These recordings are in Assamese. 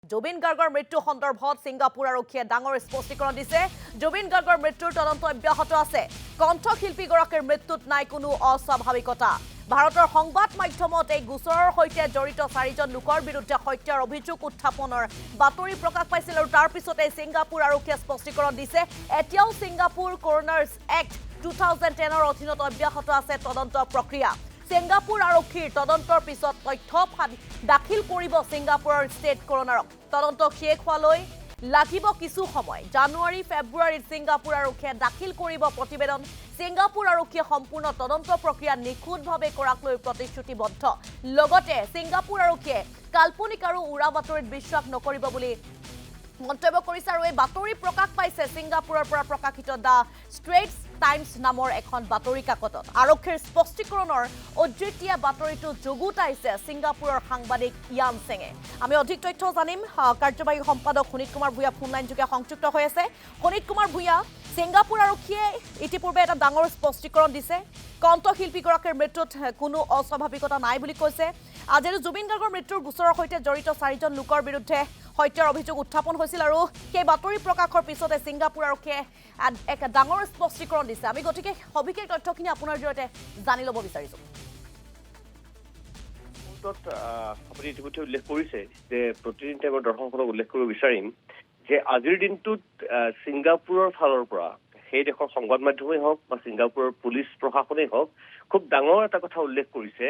জুবিন গাৰ্গৰ মৃত্যু সন্দৰ্ভত ছিংগাপুৰ আৰক্ষীয়ে ডাঙৰ স্পষ্টীকৰণ দিছে। জুবিন গাৰ্গৰ মৃত্যুৰ তদন্ত অব্যাহত আছে। কণ্ঠশিল্পীগৰাকীৰ মৃত্যুত নাই কোনো অস্বাভাৱিকতা। ভাৰতৰ সংবাদ মাধ্যমত এই গোচৰৰ সৈতে জড়িত 4জন লোকৰ বিৰুদ্ধে হত্যাৰ অভিযোগ উত্থাপনৰ বাতৰি প্ৰকাশ পাইছিল আৰু তাৰ পিছতে ছিংগাপুৰ আৰক্ষীয়ে স্পষ্টীকৰণ দিছে। এতিয়াও ছিংগাপুৰ কৰোনাৰ্ছ এক্ট 2010ৰ অধীনত অব্যাহত আছে তদন্ত প্ৰক্ৰিয়া। ছিংগাপুৰ আৰক্ষীৰ তদন্তৰ পিছত তথ্য দাখিল কৰিব ছিংগাপুৰৰ ষ্টেট কৰোনাৰক। তদন্ত শেষ হোৱালৈ লাগিব কিছু সময়। জানুৱাৰী ফেব্ৰুৱাৰীত ছিংগাপুৰ আৰক্ষীয়ে দাখিল কৰিব প্ৰতিবেদন। ছিংগাপুৰ আৰক্ষীয়ে সম্পূৰ্ণ তদন্ত প্ৰক্ৰিয়া নিখুঁতভাৱে কৰাক লৈ প্ৰতিশ্ৰুতিবদ্ধ। লগতে ছিংগাপুৰ আৰক্ষীয়ে কাল্পনিক আৰু উৰা বাতৰিত বিশ্বাস নকৰিব বুলি মন্তব্য কৰিছে। আৰু এই বাতৰি প্ৰকাশ পাইছে ছিংগাপুৰৰ পৰা প্ৰকাশিত দ্য ষ্ট্ৰেইটছ টাইমছ নামৰ এখন বাতৰি কাকতত। আৰক্ষীৰ স্পষ্টীকৰণৰ অদ্বিতীয় বাতৰিটো যুগুতাইছে ছিংগাপুৰৰ সাংবাদিক ইয়ান সিঙে। আমি অধিক তথ্য জানিম। কাৰ্যবাহী সম্পাদক শোণিত কুমাৰ ভূঞা ফোনলাইন যোগে সংযুক্ত হৈ আছে। শোণিত কুমাৰ ভূঞা, ছিংগাপুৰ আৰক্ষীয়ে ইতিপূৰ্বে এটা ডাঙৰ স্পষ্টীকৰণ দিছে। কণ্ঠশিল্পীগৰাকীৰ মৃত্যুত কোনো অস্বাভাৱিকতা নাই বুলি কৈছে। আজিৰ জুবিন গাৰ্গৰ মৃত্যুৰ গোচৰৰ সৈতে জড়িত 4জন লোকৰ বিৰুদ্ধে হত্যাৰ অভিযোগ উত্থাপন হৈছিল আৰু সেই বাতৰি প্ৰকাশৰ পিছতে ছিংগাপুৰ আৰক্ষীয়ে এক ডাঙৰ স্পষ্টীকৰণ দিছে। আমি গতিকে সবিশেষ তথ্যখিনি আপোনাৰ জৰিয়তে জানি ল'ব বিচাৰিছোঁ। আপুনি ইতিমধ্যে উল্লেখ কৰিছে যে প্ৰতিদিন টাইমৰ দৰ্শকসকলক উল্লেখ কৰিব বিচাৰিম যে আজিৰ দিনটোত ছিংগাপুৰৰ ফালৰ পৰা সেই দেশৰ সংবাদ মাধ্যমেই হওক বা ছিংগাপুৰৰ পুলিচ প্ৰশাসনেই হওক খুব ডাঙৰ এটা কথা উল্লেখ কৰিছে।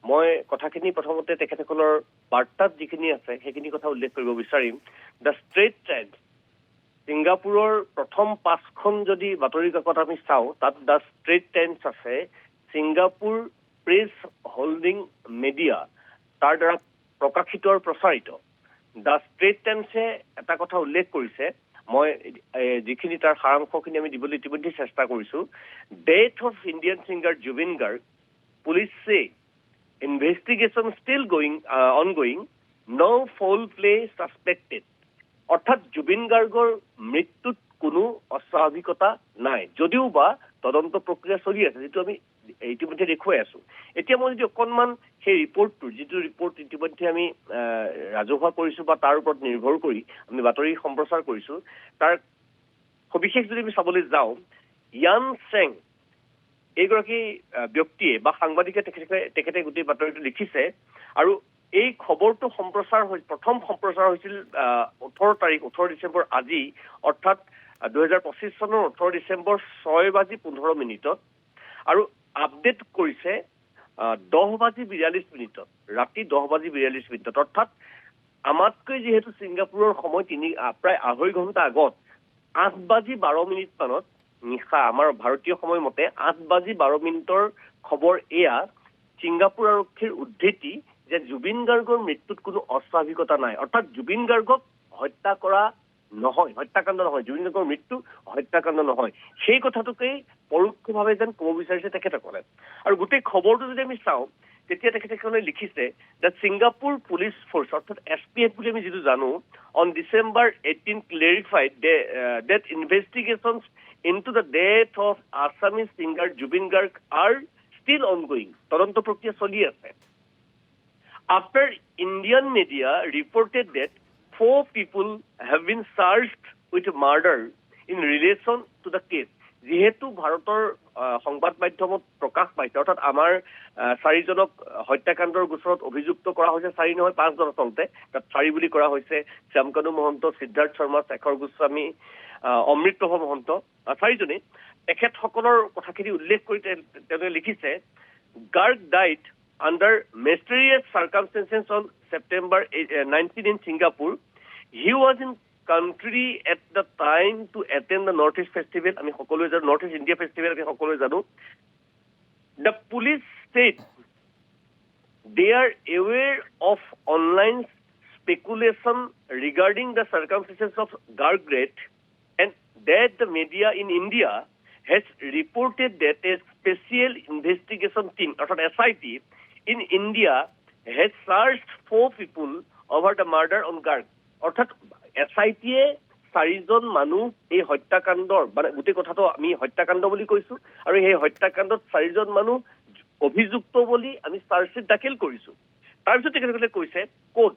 মই কথাখিনি প্ৰথমতে তেখেতসকলৰ বাৰ্তাত যিখিনি আছে সেইখিনি কথা উল্লেখ কৰিব বিচাৰিম। দ্য ষ্ট্ৰেইট টাইমছ ছিংগাপুৰৰ প্ৰথম 5খন যদি বাতৰি কাকত আমি চাওঁ তাত দ্য ষ্ট্ৰেইট টাইমছ আছে। ছিংগাপুৰ প্ৰেছ হোল্ডিং মিডিয়া তাৰ দ্বাৰা প্ৰকাশিত আৰু প্ৰচাৰিত। দ্য ষ্ট্ৰেইট টাইমছে এটা কথা উল্লেখ কৰিছে, মই যিখিনি তাৰ সাৰাংশখিনি আমি দিবলৈ ইতিমধ্যে চেষ্টা কৰিছোঁ। Death of Indian singer Zubeen Garg, police সে ইনভেষ্টিগেশ্যন ষ্টিল অনগোয়িং, ন' ফাউল প্লে ছাছপেক্টেড। অৰ্থাৎ জুবিন গাৰ্গৰ মৃত্যুত কোনো অস্বাভাৱিকতা নাই, যদিও বা তদন্ত প্ৰক্ৰিয়া চলি আছে, যিটো আমি ইতিমধ্যে দেখুৱাই আছো। এতিয়া মই যদি অকণমান সেই ৰিপৰ্টটোৰ যিটো ৰিপৰ্ট ইতিমধ্যে আমি ৰাজহুৱা কৰিছোঁ বা তাৰ ওপৰত নিৰ্ভৰ কৰি আমি বাতৰি সম্প্ৰচাৰ কৰিছোঁ, তাৰ সবিশেষ যদি আমি চাবলৈ যাওঁ, ইয়ান চেং এইগৰাকী ব্যক্তিয়ে বা সাংবাদিকে তেখেতে গোটেই বাতৰিটো লিখিছে। আৰু এই খবৰটো প্ৰথম সম্প্ৰচাৰ হৈছিল 18 ডিচেম্বৰ আজি, অৰ্থাৎ 2025 চনৰ 18 ডিচেম্বৰ 6:15 আৰু আপডেট কৰিছে 10:42 ৰাতি 10:42। অৰ্থাৎ আমাতকৈ যিহেতু ছিংগাপুৰৰ সময় প্ৰায় 2.5 ঘণ্টা আগত 8:12 নিশা আমাৰ ভাৰতীয় সময় মতে 8:12 খবৰ এয়া ছিংগাপুৰ আৰক্ষীৰ উদ্ধৃতি যে জুবিন গাৰ্গৰ মৃত্যুত কোনো অস্বাভাৱিকতা নাই। অৰ্থাৎ জুবিন গাৰ্গক হত্যা কৰা নহয়, হত্যাকাণ্ড নহয়, জুবিন গাৰ্গৰ মৃত্যু হত্যাকাণ্ড নহয়, সেই কথাটোকেই পৰোক্ষভাৱে যেন ক'ব বিচাৰিছে তেখেতসকলে। আৰু গোটেই খবৰটো যদি আমি চাওঁ তেতিয়া তেখেতসকলে লিখিছে যে ছিংগাপুৰ পুলিচ ফ'ৰ্চ অৰ্থাৎ SPF বুলি আমি যিটো জানো, on December 18 clarified that investigations into the death of Assamese singer Zubeen Garg are still ongoing. তদন্ত প্ৰক্ৰিয়া চলি আছে। After Indian media reported that 4 people have been charged with murder in relation to the case. যিহেতু ভাৰতৰ সংবাদ মাধ্যমত প্ৰকাশ পাইছে, অৰ্থাৎ আমাৰ 4জনক হত্যাকাণ্ডৰ গোচৰত অভিযুক্ত কৰা হৈছে। 4 নহয় 5জন আচলতে, তাত 4 বুলি কৰা হৈছে। শ্যামকানু মহন্ত, সিদ্ধাৰ্থ শৰ্মা, শেখৰ গোস্বামী, অমৃতপ্ৰভা মহন্ত, 4জনেই। তেখেতসকলৰ কথাখিনি উল্লেখ কৰি তেওঁলোকে লিখিছে, Garg died under mysterious circumstances on September 19 in Singapore. He was in country at the time to attend the North East Festival. আমি সকলোৱে জানো North East India Festival, আমি সকলোৱে জানো। The police said they are aware of online speculation regarding the circumstances of Garg death and that the media in India has reported that a special investigation team, অর্থাৎ SIT, in India has searched 4 people over the murder on Garg. অৰ্থাৎ SIT-য়ে 4জন মানুহ এই হত্যাকাণ্ডৰ, মানে গোটেই কথাটো আমি হত্যাকাণ্ড বুলি কৈছোঁ, আৰু সেই হত্যাকাণ্ডত 4জন মানুহ অভিযুক্ত বুলি আমি চাৰ্জশ্বিট দাখিল কৰিছোঁ। তাৰপিছত তেখেতসকলে কৈছে ক'ত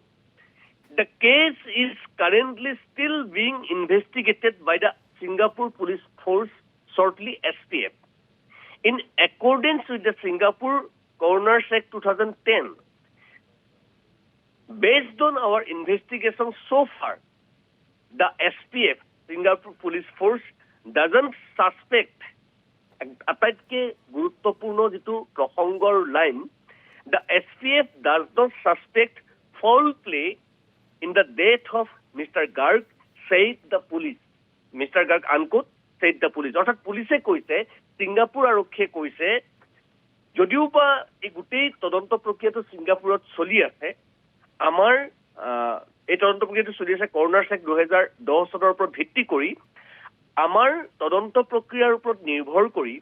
The case is currently still being investigated by the Singapore Police Force, shortly SPF. In accordance with the Singapore Coroner's Act 2010, based on our investigation so far, the SPF, Singapore Police Force, doesn't suspect, আটাইতকৈ গুৰুত্বপূৰ্ণ যিটো প্ৰসংগৰ line, the SPF does not suspect foul play in the death of Mr. Garg, said the police. Mr. Garg unquote, said the police. অৰ্থাৎ পুলিচে কৈছে, ছিংগাপুৰ আৰক্ষীয়ে কৈছে, যদিও বা এই গোটেই তদন্ত প্ৰক্ৰিয়াটো ছিংগাপুৰত চলি আছে, আমাৰ এই তদন্ত প্ৰক্ৰিয়াটো চলি আছে কৰ্ণাৰ চেক 2010 চনৰ ওপৰত ভিত্তি কৰি, আমাৰ তদন্ত প্ৰক্ৰিয়াৰ ওপৰত নিৰ্ভৰ কৰি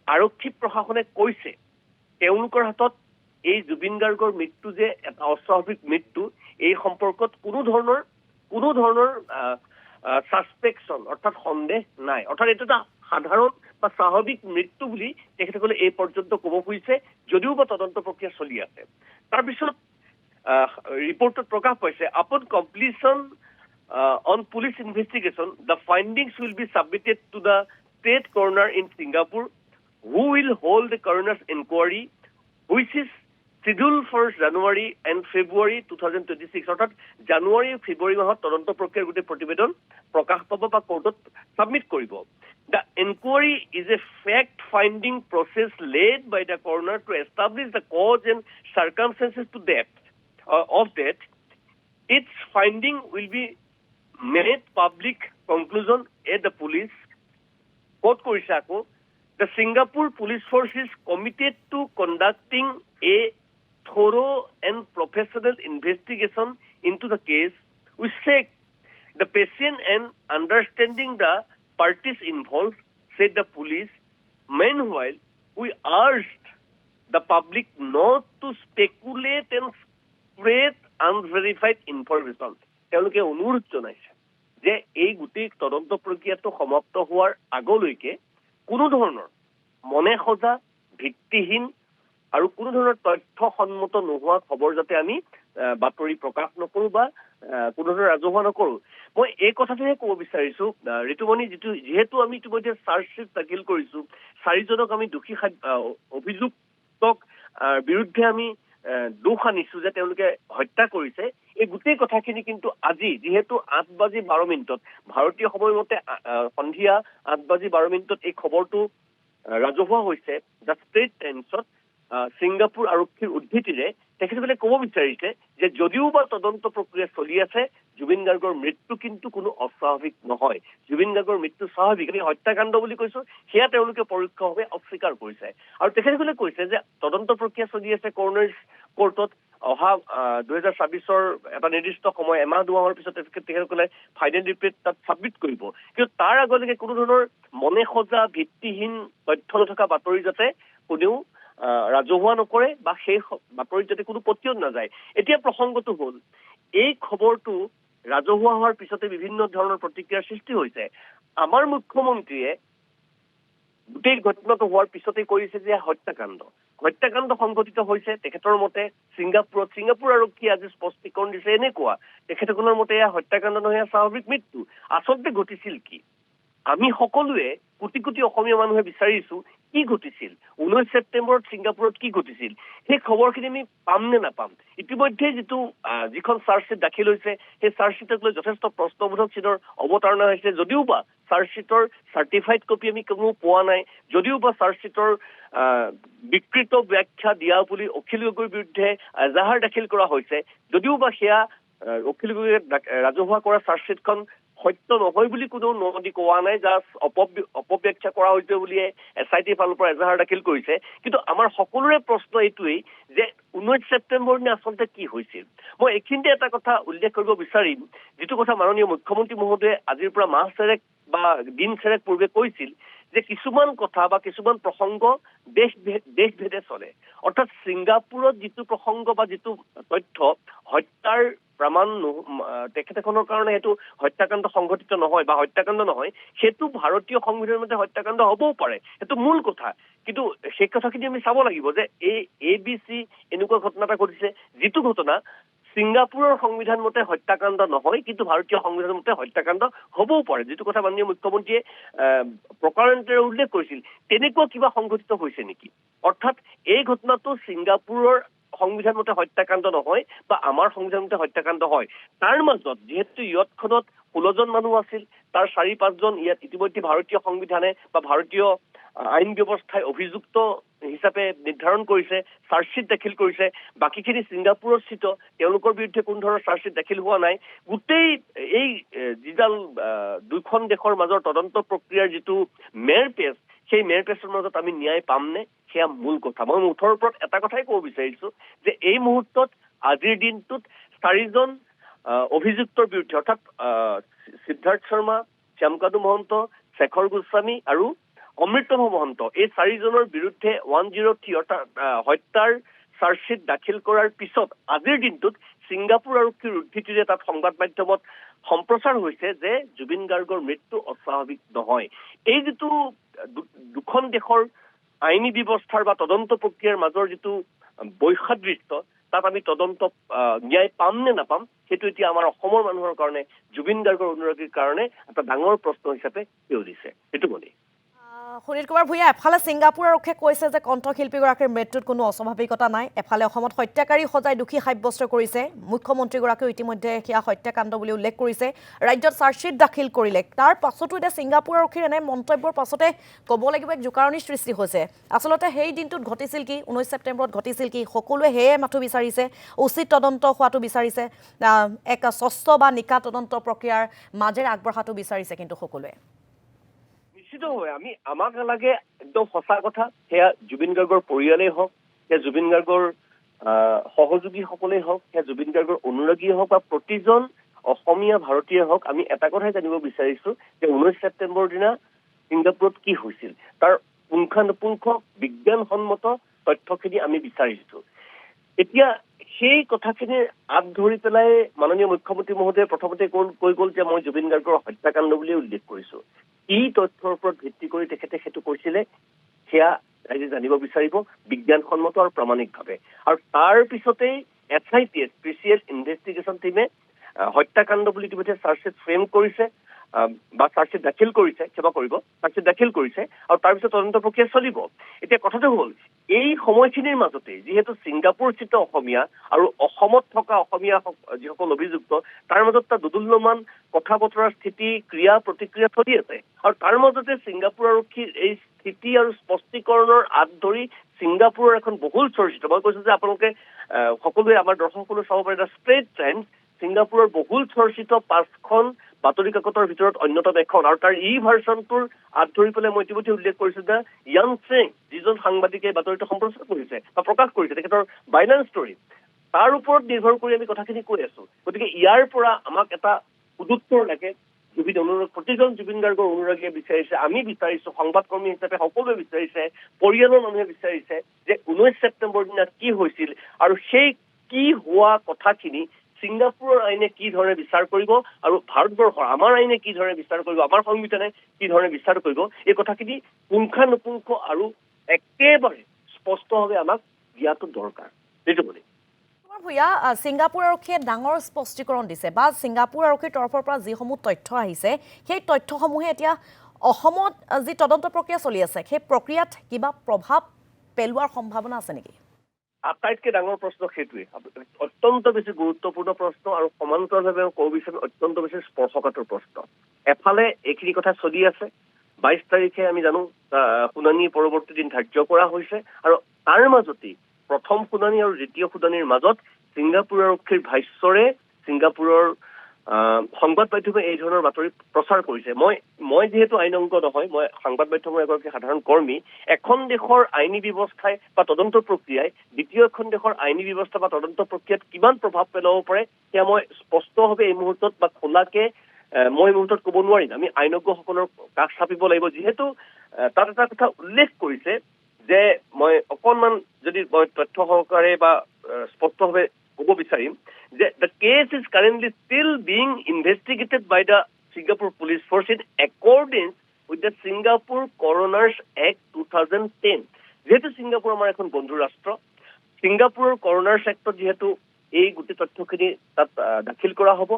আৰক্ষী প্ৰশাসনে কৈছে তেওঁলোকৰ হাতত এই জুবিন গাৰ্গৰ মৃত্যু যে এটা অস্বাভাৱিক মৃত্যু, এই সম্পৰ্কত কোনো ধৰণৰ সাসপেকশন অৰ্থাৎ সন্দেহ নাই। অৰ্থাৎ এইটো এটা সাধাৰণ বা স্বাভাৱিক মৃত্যু বুলি তেখেতসকলে এই পৰ্যন্ত ক'ব খুজিছে, যদিও বা তদন্ত প্ৰক্ৰিয়া চলি আছে। তাৰপিছত ৰিপৰ্টত প্ৰকাশ পাইছে, upon completion on police investigation, the findings will be submitted to the state coroner in Singapore, who will hold the coroner's inquiry, which is scheduled for January and February 2026. অৰ্থাৎ জানুৱাৰী ফেব্ৰুৱাৰী মাহত তদন্ত প্ৰক্ৰিয়াৰ গোটেই প্ৰতিবেদন প্ৰকাশ পাব বা কোৰ্টত সাবমিট কৰিব। The inquiry is a fact-finding process led by the coroner to establish the cause and circumstances to death of death. Its finding will be made public conclusion at the police. Quote কৰিছে আকৌ, the Singapore Police Force is committed to conducting a thorough and professional investigation into the case. We seek the patient and understanding the parties involved, said the police. Meanwhile, we urged the public not to speculate and spread unverified information. তেওঁলোকে অনুৰোধ জনাইছে যে এই গোটেই তদন্ত প্ৰক্ৰিয়াটো সমাপ্ত হোৱাৰ আগলৈকে কোনো ধৰণৰ মনে সজা, ভিত্তিহীন আৰু কোনো ধৰণৰ তথ্যসন্মত নোহোৱা খবৰ যাতে আমি বাতৰি প্ৰকাশ নকৰোঁ বা কোনো ধৰণৰ ৰাজহুৱা নকৰোঁ। মই এই কথাটোহে ক'ব বিচাৰিছোঁ, ঋতুমণি, যিহেতু আমি ইতিমধ্যে চাৰ্জশ্বিট দাখিল কৰিছোঁ, 4জনক আমি দোষী অভিযুক্তক বিৰুদ্ধে আমি দোষ আনিছোঁ যে তেওঁলোকে হত্যা কৰিছে। এই গোটেই কথাখিনি কিন্তু আজি যিহেতু 8:12 ভাৰতীয় সময়মতে সন্ধিয়া 8:12 এই খবৰটো ৰাজহুৱা হৈছে দ্য ষ্ট্ৰেট টাইমছত ছিংগাপুৰ আৰক্ষীৰ উদ্ধৃতিৰে তেখেতসকলে ক'ব বিচাৰিছে যে যদিও বা তদন্ত প্ৰক্ৰিয়া চলি আছে, জুবিন গাৰ্গৰ মৃত্যু কিন্তু কোনো অস্বাভাৱিক নহয়। জুবিন গাৰ্গৰ মৃত্যু স্বাভাৱিক। আমি হত্যাকাণ্ড বুলি কৈছোঁ, সেয়া তেওঁলোকে পৰোক্ষভাৱে অস্বীকাৰ কৰিছে। আৰু তেখেতসকলে কৈছে যে তদন্ত প্ৰক্ৰিয়া চলি আছে কৰ্ণাৰ কোৰ্টত, অহা 2026 এটা নিৰ্দিষ্ট সময়, এমাহ দুমাহৰ পিছত তেখেতসকলে ফাইনেল ৰিপৰ্ট তাত ছাবমিট কৰিব। কিন্তু তাৰ আগলৈকে কোনো ধৰণৰ মনে সজা, ভিত্তিহীন তথ্য নথকা বাতৰি যাতে কোনেও ৰাজহুৱা নকৰে বা সেই বাতৰিত যাতে কোনো পতিয়ন নাযায়। এতিয়া প্ৰসংগটো হ'ল, এই খবৰটো ৰাজহুৱা হোৱাৰ পিছতে বিভিন্ন ধৰণৰ প্ৰতিক্ৰিয়াৰ সৃষ্টি হৈছে। আমাৰ মুখ্যমন্ত্ৰীয়ে গোটেই ঘটনাটো হোৱাৰ পিছতে কৰিছে যে হত্যাকাণ্ড সংঘটিত হৈছে। তেখেতৰ মতে ছিংগাপুৰ আৰক্ষীয়ে আজি স্পষ্টীকৰণ দিছে এনেকুৱা, তেখেতসকলৰ মতে এয়া হত্যাকাণ্ড নহয়, স্বাভাৱিক মৃত্যু। আচলতে ঘটিছিল কি? আমি সকলোৱে কোটি কোটি অসমীয়া মানুহে বিচাৰিছোঁ কি ঘটিছিল, 19 ছেপ্টেম্বৰত ছিংগাপুৰত কি ঘটিছিল, সেই খবৰখিনি আমি পাম নে নাপাম। ইতিমধ্যে যিখন চাৰ্জশ্বিট দাখিল হৈছে, সেই চাৰ্জশ্বিটক লৈ যথেষ্ট প্ৰশ্নবোধক চিনৰ অৱতাৰণা হৈছে। যদিও বা চাৰ্জশ্বিটৰ চাৰ্টিফাইড কপি আমি কোনো পোৱা নাই, যদিও বা চাৰ্জশ্বিটৰ বিকৃত ব্যাখ্যা দিয়া বুলি অখিল গগৈৰ বিৰুদ্ধে এজাহাৰ দাখিল কৰা হৈছে, যদিও বা সেয়া অখিল গগৈয়ে ৰাজহুৱা কৰা চাৰ্জশ্বিটখন সত্য নহয় বুলি কোনেও নদী কোৱা নাই, যাৰ অপব্যাখ্যা কৰা হৈছে বুলিয়ে SIT ফালৰ পৰা এজাহাৰ দাখিল কৰিছে। কিন্তু আমাৰ সকলোৰে প্ৰশ্ন এইটোৱেই যে 19 ছেপ্টেম্বৰ দিনা আচলতে কি হৈছিল। মই এইখিনিতে এটা কথা উল্লেখ কৰিব বিচাৰিম, যিটো কথা মাননীয় মুখ্যমন্ত্ৰী মহোদয়ে আজিৰ পৰা মাহ চেৰেক বা দিন চেৰেক পূৰ্বে কৈছিল যে কিছুমান কথা বা কিছুমান প্ৰসংগ দেশভেদে চলে। অৰ্থাৎ ছিংগাপুৰত যিটো প্ৰসংগ বা যিটো তথ্য হত্যাৰ প্ৰমাণ তেখেতখনৰ কাৰণে সেইটো হত্যাকাণ্ড সংঘটিত নহয় বা হত্যাকাণ্ড নহয়, সেইটো ভাৰতীয় সংবিধানৰ মতে হত্যাকাণ্ড হ'বও পাৰে, সেইটো মূল কথা। কিন্তু সেই কথাখিনি আমি চাব লাগিব যে ABC এনেকুৱা ঘটনা এটা ঘটিছে, যিটো ঘটনা ছিংগাপুৰৰ সংবিধান মতে হত্যাকাণ্ড নহয়, কিন্তু ভাৰতীয় সংবিধান মতে হত্যাকাণ্ড হ'বও পাৰে, যিটো কথা মাননীয় মুখ্যমন্ত্ৰীয়ে প্ৰকাৰান্তৰে উল্লেখ কৰিছিল। তেনেকুৱা কিবা সংঘটিত হৈছে নেকি? অৰ্থাৎ এই ঘটনাটো ছিংগাপুৰৰ সংবিধান মতে হত্যাকাণ্ড নহয় বা আমাৰ সংবিধান মতে হত্যাকাণ্ড হয়, তাৰ মাজত যিহেতু ইয়ৎখনত 16জন মানুহ আছিল, তাৰ 4-5জন ইয়াত ইতিমধ্যে ভাৰতীয় সংবিধানে বা ভাৰতীয় আইন ব্যৱস্থাই অভিযুক্ত হিচাপে নিৰ্ধাৰণ কৰিছে, চাৰ্জশ্বিট দাখিল কৰিছে, বাকীখিনি ছিংগাপুৰত স্থিত, তেওঁলোকৰ বিৰুদ্ধে কোনো ধৰণৰ চাৰ্জশ্বিট দাখিল হোৱা নাই। গোটেই এই যিডাল দুখন দেশৰ মাজৰ তদন্ত প্ৰক্ৰিয়াৰ যিটো মেৰপেচ, সেই মেৰপেচৰ মাজত আমি ন্যায় পামনে, সেয়া মূল কথা। মই মুঠৰ ওপৰত এটা কথাই ক'ব বিচাৰিছো যে এই মুহূৰ্তত আজিৰ দিনটোত 4জন অভিযুক্তৰ বিৰুদ্ধে, অৰ্থাৎ সিদ্ধাৰ্থ শৰ্মা, শ্যামকানু মহন্ত, শেখৰ গোস্বামী আৰু অমৃতভ মহন্ত, এই 4জনৰ বিৰুদ্ধে 103 অৰ্থাৎ হত্যাৰ চাৰ্জশ্বিট দাখিল কৰাৰ পিছত আজিৰ দিনটোত ছিংগাপুৰ আৰক্ষীৰ উদ্ধৃতিৰে তাত সংবাদ মাধ্যমত সম্প্ৰচাৰ হৈছে যে জুবিন গাৰ্গৰ মৃত্যু অস্বাভাৱিক নহয়। এই যিটো দুখন দেশৰ আইনী ব্যৱস্থাৰ বা তদন্ত প্ৰক্ৰিয়াৰ মাজৰ যিটো বৈসাদৃশ্য, তাত আমি তদন্ত ন্যায় পাম নে নাপাম, সেইটো এতিয়া আমাৰ অসমৰ মানুহৰ কাৰণে, জুবিন গাৰ্গৰ অনুৰাগীৰ কাৰণে এটা ডাঙৰ প্ৰশ্ন হিচাপে থিয় দিছে। সেইটো বুলি সুনীল কুমাৰ ভূঞা, এফালে ছিংগাপুৰ আৰক্ষীয়ে কৈছে যে কণ্ঠশিল্পীগৰাকীৰ মৃত্যুত কোনো অস্বাভাৱিকতা নাই, এফালে অসমত হত্যাকাৰী সজাই দোষী সাব্যস্ত কৰিছে, মুখ্যমন্ত্ৰীগৰাকীয়েও ইতিমধ্যে সেয়া হত্যাকাণ্ড বুলি উল্লেখ কৰিছে, ৰাজ্যত চাৰ্জশ্বিট দাখিল কৰিলে। তাৰ পাছতো এতিয়া ছিংগাপুৰ আৰক্ষীৰ এনে মন্তব্যৰ পাছতে ক'ব লাগিব এক জোকাৰণিৰ সৃষ্টি হৈছে। আচলতে সেই দিনটোত ঘটিছিল কি, 19 ছেপ্টেম্বৰত ঘটিছিল কি, সকলোৱে সেয়ে মাথো বিচাৰিছে, উচিত তদন্ত হোৱাটো বিচাৰিছে, এক স্বচ্ছ বা নিকা তদন্ত প্ৰক্ৰিয়াৰ মাজেৰে আগবঢ়াটো বিচাৰিছে কিন্তু সকলোৱে। নিশ্চিতভাৱে আমাক নালাগে একদম সঁচা কথা, সেয়া জুবিন গাৰ্গৰ পৰিয়ালেই হওক, সেয়া জুবিন গাৰ্গৰ সহযোগীসকলেই হওক, সেয়া জুবিন গাৰ্গৰ অনুৰাগীয়ে হওক বা প্ৰতিজন অসমীয়া ভাৰতীয় হওক, আমি এটা কথাই জানিব বিচাৰিছো যে 19 ছেপ্টেম্বৰৰ দিনা ছিংগাপুৰত কি হৈছিল, তাৰ পুংখানুপুংখ বিজ্ঞানসন্মত তথ্যখিনি আমি বিচাৰিছো। এতিয়া সেই কথাখিনিৰ আঁত ধৰি পেলাই মাননীয় মুখ্যমন্ত্ৰী মহোদয়ে প্ৰথমতে কৈ গ'ল যে মই জুবিন গাৰ্গৰ হত্যাকাণ্ড বুলি উল্লেখ কৰিছো। এই তথ্যৰ ওপৰত ভিত্তি কৰি তেখেতে সেইটো কৈছিলে, সেয়া ৰাইজে জানিব বিচাৰিব বিজ্ঞানসন্মত আৰু প্ৰামাণিকভাৱে। আৰু তাৰ পিছতেই SIT স্পেচিয়েল ইনভেষ্টিগেশ্যন টিমে হত্যাকাণ্ড বুলি ইতিমধ্যে চাৰ্জশ্বিট ফ্ৰেম কৰিছে বা চাৰ্জশ্বিট দাখিল কৰিছে, ক্ষমা কৰিব, চাৰ্জশ্বিট দাখিল কৰিছে আৰু তাৰপিছত তদন্ত প্ৰক্ৰিয়া চলিব। এতিয়া কথাটো হ'ল, এই সময়খিনিৰ মাজতে যিহেতু ছিংগাপুৰস্থিত অসমীয়া আৰু অসমত থকা অসমীয়া যিসকল অভিযুক্ত, তাৰ মাজত এটা দুদুল্যমান কথা বতৰাৰ স্থিতি, ক্ৰিয়া প্ৰতিক্ৰিয়া চলি আছে। আৰু তাৰ মাজতে ছিংগাপুৰ আৰক্ষীৰ এই স্থিতি আৰু স্পষ্টীকৰণৰ আঁত ধৰি ছিংগাপুৰৰ এখন বহুল চৰ্চিত, মই কৈছো যে আপোনালোকে সকলোৱে, আমাৰ দৰ্শকসকলে চাব পাৰে, এটা স্প্ৰেড ট্ৰেণ্ড, ছিংগাপুৰৰ বহুল চৰ্চিত 5খন বাতৰি কাকতৰ ভিতৰত অন্যতম এখন, আৰু তাৰ ভাৰ্চনটোৰ আঁত ধৰি পেলাই মই ইতিমধ্যে উল্লেখ কৰিছো যে য়াং চেং, যিজন সাংবাদিকে বাতৰিটো সম্প্ৰচাৰ কৰিছে বা প্ৰকাশ কৰিছে, তেখেতৰ বাইলান ষ্টৰী, তাৰ ওপৰত নিৰ্ভৰ কৰি আমি কথাখিনি কৈ আছো। গতিকে ইয়াৰ পৰা আমাক এটা উদুত্তৰ লাগে, প্ৰতিজন জুবিন গাৰ্গৰ অনুৰাগীয়ে বিচাৰিছে, আমি বিচাৰিছো, সংবাদকৰ্মী হিচাপে সকলোৱে বিচাৰিছে, পৰিয়ালৰ মানুহে বিচাৰিছে যে 19 ছেপ্টেম্বৰ দিনা কি হৈছিল আৰু সেই কি হোৱা কথাখিনি ছিংগাপুৰৰ আইনে কি ধৰণে বিচাৰ কৰিব আৰু ভাৰতবৰ্ষৰ আমাৰ আইনে কি ধৰণে বিচাৰ কৰিব, আমাৰ সংবিধানে কি ধৰণে বিচাৰ কৰিব, এই কথাখিনি পুংখানুপুংখ আৰু একেবাৰে স্পষ্টভাৱে আমাক দিয়াটো দৰকাৰ। সেইটো বুলি ভূঞা, ছিংগাপুৰ আৰক্ষীয়ে ডাঙৰ স্পষ্টীকৰণ দিছে বা ছিংগাপুৰ আৰক্ষীৰ তৰফৰ পৰা যিসমূহ তথ্য আহিছে, সেই তথ্যসমূহে এতিয়া অসমত যি তদন্ত প্ৰক্ৰিয়া চলি আছে, সেই প্ৰক্ৰিয়াত কিবা প্ৰভাৱ পেলোৱাৰ সম্ভাৱনা আছে নেকি? আটাইতকৈ ডাঙৰ প্ৰশ্ন সেইটোৱে, অত্যন্ত বেছি গুৰুত্বপূৰ্ণ প্ৰশ্ন আৰু সমান্তৰালভাৱে ক'ব বিচাৰি অত্যন্ত বেছি স্পৰ্শকাতৰ প্ৰশ্ন। এফালে এইখিনি কথা চলি আছে, 22 তাৰিখে আমি জানো শুনানিৰ পৰৱৰ্তী দিন ধাৰ্য কৰা হৈছে, আৰু তাৰ মাজতেই প্ৰথম শুনানি আৰু দ্বিতীয় শুনানিৰ মাজত ছিংগাপুৰ আৰক্ষীৰ ভাষ্যৰে ছিংগাপুৰৰ সংবাদ মাধ্যমে এই ধৰণৰ বাতৰি প্ৰচাৰ কৰিছে। মই যিহেতু আইনজ্ঞ নহয়, মই সংবাদ মাধ্যমৰ এগৰাকী সাধাৰণ কৰ্মী, এখন দেশৰ আইনী ব্যৱস্থাই বা তদন্ত প্ৰক্ৰিয়াই দ্বিতীয় এখন দেশৰ আইনী ব্যৱস্থা বা তদন্ত প্ৰক্ৰিয়াত কিমান প্ৰভাৱ পেলাব পাৰে, সেয়া মই স্পষ্টভাৱে এই মুহূৰ্তত বা খোলাকে মই এই মুহূৰ্তত ক'ব নোৱাৰিম। আমি আইনজ্ঞসকলৰ কাষ চাপিব লাগিব, যিহেতু তাত এটা কথা উল্লেখ কৰিছে যে, মই অকণমান যদি মই তথ্য সহকাৰে বা স্পষ্টভাৱে ক'ব বিচাৰিম যে the case is currently still being investigated by the Singapore Police Force in accordance with the Singapore Coroner's Act 2010. যেহেতু ছিংগাপুৰ আমাৰ এখন বন্ধু ৰাষ্ট্ৰ, ছিংগাপুৰৰ কৰণাৰ্ছ এক্টত যিহেতু এই গোটেই তথ্যখিনি তাত দাখিল কৰা হ'ব।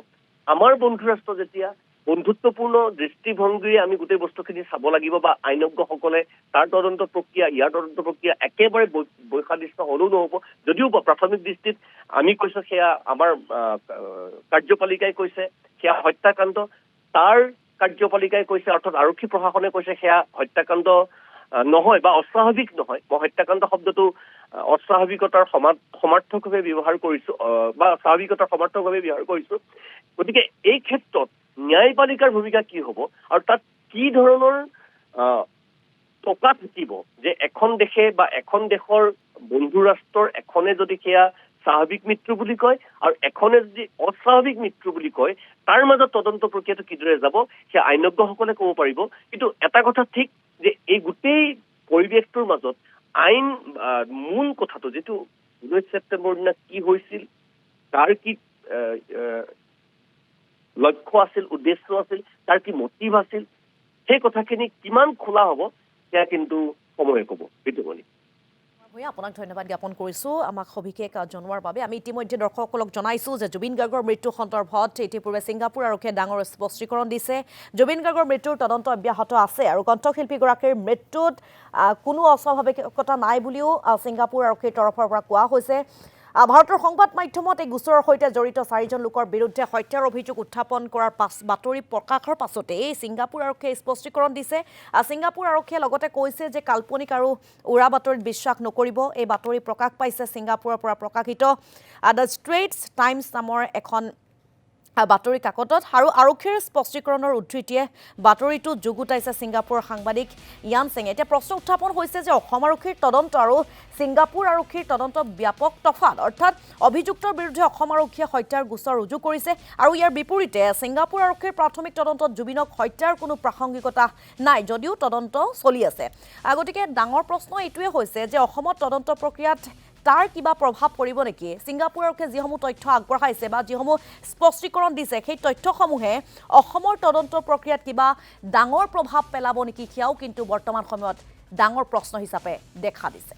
আমাৰ বন্ধু ৰাষ্ট্ৰ যেতিয়া বন্ধুত্বপূৰ্ণ দৃষ্টিভংগীৰে আমি গোটেই বস্তুখিনি চাব লাগিব বা আইনজ্ঞসকলে তাৰ তদন্ত প্ৰক্ৰিয়া ইয়াৰ তদন্ত প্ৰক্ৰিয়া একেবাৰে বৈসাদৃশ্য হ'লেও নহ'ব। যদিও প্ৰাথমিক দৃষ্টিত আমি কৈছো সেয়া আমাৰ কাৰ্যপালিকাই কৈছে সেয়া হত্যাকাণ্ড, তাৰ কাৰ্যপালিকাই কৈছে অৰ্থাৎ আৰক্ষী প্ৰশাসনে কৈছে সেয়া হত্যাকাণ্ড নহয় বা অস্বাভাৱিক নহয়। মই হত্যাকাণ্ড শব্দটো অস্বাভাৱিকতাৰ সমাৰ্থকভাৱে ব্যৱহাৰ কৰিছো বা স্বাভাৱিকতাৰ সমাৰ্থকভাৱে ব্যৱহাৰ কৰিছো। গতিকে এই ক্ষেত্ৰত ন্যায়পালিকাৰ ভূমিকা কি হ'ব আৰু তাত কি ধৰণৰ টকা থাকিব যে এখন দেশে বা এখন দেশৰ বন্ধু ৰাষ্ট্ৰৰ এখনে যদি সেয়া স্বাভাৱিক মৃত্যু বুলি কয় আৰু এখনে যদি অস্বাভাৱিক মৃত্যু বুলি কয়, তাৰ মাজত তদন্ত প্ৰক্ৰিয়াটো কিদৰে যাব সেয়া আইনজ্ঞসকলে ক'ব পাৰিব। কিন্তু এটা কথা ঠিক যে এই গোটেই পৰিৱেশটোৰ মাজত আইন মূল কথাটো যিটো 19 ছেপ্টেম্বৰৰ দিনা কি হৈছিল, তাৰ কি লক্ষ্য আছিল, উদ্দেশ্য আছিল, তাৰ কি মটিভ আছিল, সেই কথাখিনি কিমান খোলা হ'ব সেয়া কিন্তু সময়ে ক'ব। বিতুমণি, আপোনাক ধন্যবাদ জ্ঞাপন কৰিছোঁ আমাক সবিশেষ জনোৱাৰ বাবে। আমি ইতিমধ্যে দৰ্শকসকলক জনাইছোঁ যে জুবিন গাৰ্গৰ মৃত্যু সন্দৰ্ভত ইতিপূৰ্বে ছিংগাপুৰ আৰক্ষীয়ে ডাঙৰ স্পষ্টীকৰণ দিছে। জুবিন গাৰ্গৰ মৃত্যুৰ তদন্ত অব্যাহত আছে আৰু কণ্ঠশিল্পীগৰাকীৰ মৃত্যুত কোনো অস্বাভাৱিকতা নাই বুলিও ছিংগাপুৰ আৰক্ষীৰ তৰফৰ পৰা কোৱা হৈছে। ভাৰতৰ সংবাদ মাধ্যমত এই গোচৰৰ সৈতে জড়িত 4জন লোকৰ বিৰুদ্ধে হত্যাৰ অভিযোগ উত্থাপন কৰাৰ বাতৰি প্ৰকাশৰ পাছতেই ছিংগাপুৰ আৰক্ষীয়ে স্পষ্টীকৰণ দিছে। ছিংগাপুৰ আৰক্ষীয়ে লগতে কৈছে যে কাল্পনিক আৰু উৰা বাতৰিত বিশ্বাস নকৰিব। এই বাতৰি প্ৰকাশ পাইছে ছিংগাপুৰৰ পৰা প্ৰকাশিত দ্য ষ্ট্ৰেইটছ টাইমছ নামৰ এখন বাতৰি কাকতত আৰু আৰক্ষীৰ স্পষ্টীকৰণৰ উদ্ধৃতিয়ে বাতৰিটো যুগুতাইছে ছিংগাপুৰৰ সাংবাদিক ইয়ান সিঙে। এতিয়া প্ৰশ্ন উত্থাপন হৈছে যে অসম আৰক্ষীৰ তদন্ত আৰু ছিংগাপুৰ আৰক্ষীৰ তদন্ত ব্যাপক তফাত, অৰ্থাৎ অভিযুক্তৰ বিৰুদ্ধে অসম আৰক্ষীয়ে হত্যাৰ গোচৰ ৰুজু কৰিছে আৰু ইয়াৰ বিপৰীতে ছিংগাপুৰ আৰক্ষীৰ প্ৰাথমিক তদন্তত জুবিনক হত্যাৰ কোনো প্ৰাসংগিকতা নাই, যদিও তদন্ত চলি আছে। গতিকে ডাঙৰ প্ৰশ্ন এইটোৱে হৈছে যে অসমত তদন্ত প্ৰক্ৰিয়াত তাৰ কিবা প্ৰভাৱ পৰিব নেকি? ছিংগাপুৰ আৰক্ষীয়ে যিসমূহ তথ্য আগবঢ়াইছে বা যিসমূহ স্পষ্টীকৰণ দিছে সেই তথ্যসমূহে অসমৰ তদন্ত প্ৰক্ৰিয়াত কিবা ডাঙৰ প্ৰভাৱ পেলাব নেকি, সেয়াও কিন্তু বৰ্তমান সময়ত ডাঙৰ প্ৰশ্ন হিচাপে দেখা দিছে।